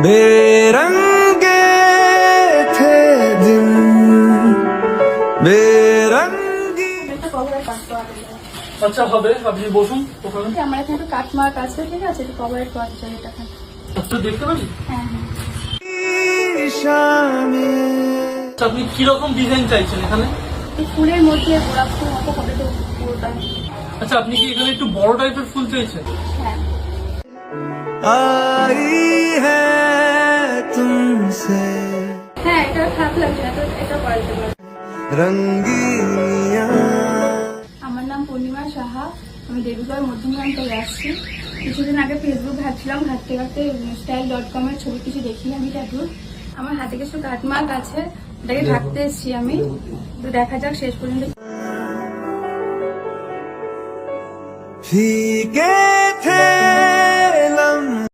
बेरंगे थे दिन बेरंगी। আচ্ছা হবে, আপনি বসুন ওখানে। আমার এখানে একটু কাটমার্ক আছে, ঠিক আছে, একটু কভারেট করার জন্য এটা। একটু দেখতে পারি? হ্যাঁ হ্যাঁ। আচ্ছা, আপনি কিরকম ডিজাইন চাইছেন এখানে? এই ফুলের মধ্যে গোলাপ ফুল মতো হবে তো পুরোটা। আচ্ছা, আপনি কি এখানে একটু বড় টাইপের ফুল চাইছেন? হ্যাঁ। आई है तुमसे হ্যাঁ, এটা খারাপ লাগছে না, এটা করা যেতে পারে। रंगीनिया। আমার নাম পূর্ণিমা সাহা, আমি দেবীগড় মধ্যমগ্রাম থেকে আসছি। কিছুদিন আগে ফেসবুক ঘাটছিলাম, ঘাটতে ঘাটতে style.com এর ছবি কিছু দেখি আমি ট্যাটুর। আমার হাতে কিছু কাটমার্ক আছে, ওটাকে ঢাকতে এসেছি আমি। তো দেখা যাক শেষ পর্যন্ত। फीके थे